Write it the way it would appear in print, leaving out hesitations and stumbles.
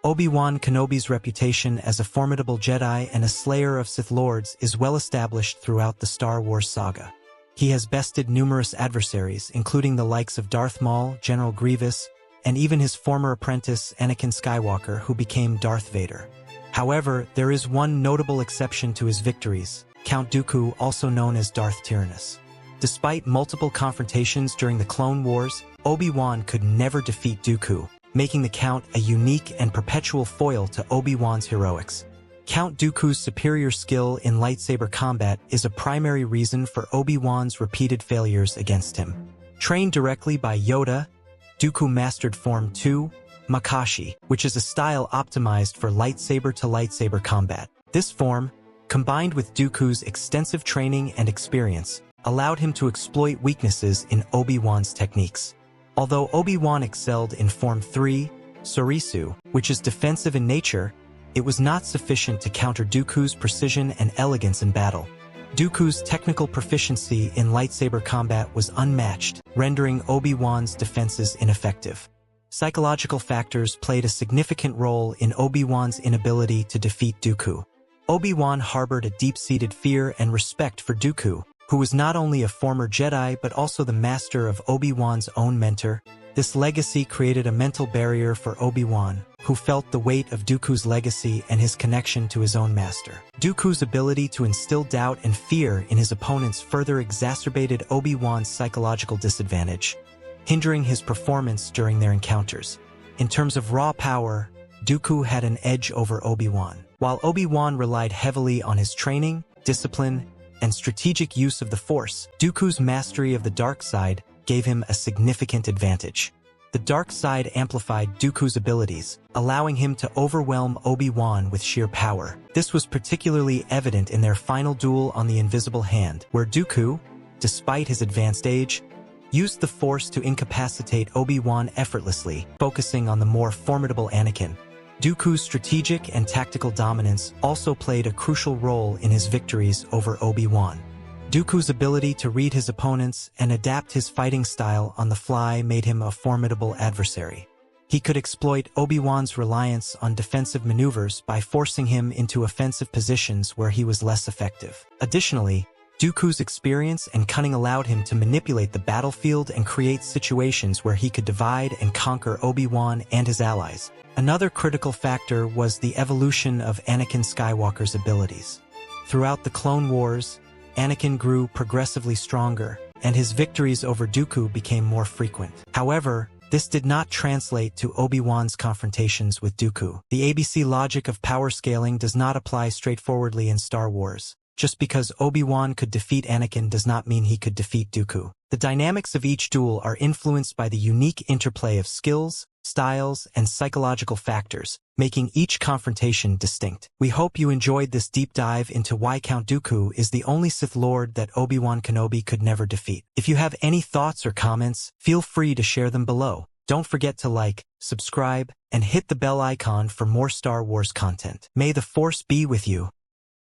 Obi-Wan Kenobi's reputation as a formidable Jedi and a slayer of Sith Lords is well established throughout the Star Wars saga. He has bested numerous adversaries, including the likes of Darth Maul, General Grievous, and even his former apprentice Anakin Skywalker, who became Darth Vader. However, there is one notable exception to his victories, Count Dooku, also known as Darth Tyrannus. Despite multiple confrontations during the Clone Wars, Obi-Wan could never defeat Dooku, making the Count a unique and perpetual foil to Obi-Wan's heroics. Count Dooku's superior skill in lightsaber combat is a primary reason for Obi-Wan's repeated failures against him. Trained directly by Yoda, Dooku mastered Form 2, Makashi, which is a style optimized for lightsaber-to-lightsaber combat. This form, combined with Dooku's extensive training and experience, allowed him to exploit weaknesses in Obi-Wan's techniques. Although Obi-Wan excelled in Form 3, Sorisu, which is defensive in nature, it was not sufficient to counter Dooku's precision and elegance in battle. Dooku's technical proficiency in lightsaber combat was unmatched, rendering Obi-Wan's defenses ineffective. Psychological factors played a significant role in Obi-Wan's inability to defeat Dooku. Obi-Wan harbored a deep-seated fear and respect for Dooku, who was not only a former Jedi but also the master of Obi-Wan's own mentor. This legacy created a mental barrier for Obi-Wan, who felt the weight of Dooku's legacy and his connection to his own master. Dooku's ability to instill doubt and fear in his opponents further exacerbated Obi-Wan's psychological disadvantage, hindering his performance during their encounters. In terms of raw power, Dooku had an edge over Obi-Wan. While Obi-Wan relied heavily on his training, discipline, and strategic use of the Force, Dooku's mastery of the dark side gave him a significant advantage. The dark side amplified Dooku's abilities, allowing him to overwhelm Obi-Wan with sheer power. This was particularly evident in their final duel on the Invisible Hand, where Dooku, despite his advanced age, used the Force to incapacitate Obi-Wan effortlessly, focusing on the more formidable Anakin. Dooku's strategic and tactical dominance also played a crucial role in his victories over Obi-Wan. Dooku's ability to read his opponents and adapt his fighting style on the fly made him a formidable adversary. He could exploit Obi-Wan's reliance on defensive maneuvers by forcing him into offensive positions where he was less effective. Additionally, Dooku's experience and cunning allowed him to manipulate the battlefield and create situations where he could divide and conquer Obi-Wan and his allies. Another critical factor was the evolution of Anakin Skywalker's abilities. Throughout the Clone Wars, Anakin grew progressively stronger, and his victories over Dooku became more frequent. However, this did not translate to Obi-Wan's confrontations with Dooku. The ABC logic of power scaling does not apply straightforwardly in Star Wars. Just because Obi-Wan could defeat Anakin does not mean he could defeat Dooku. The dynamics of each duel are influenced by the unique interplay of skills, styles, and psychological factors, making each confrontation distinct. We hope you enjoyed this deep dive into why Count Dooku is the only Sith Lord that Obi-Wan Kenobi could never defeat. If you have any thoughts or comments, feel free to share them below. Don't forget to like, subscribe, and hit the bell icon for more Star Wars content. May the Force be with you.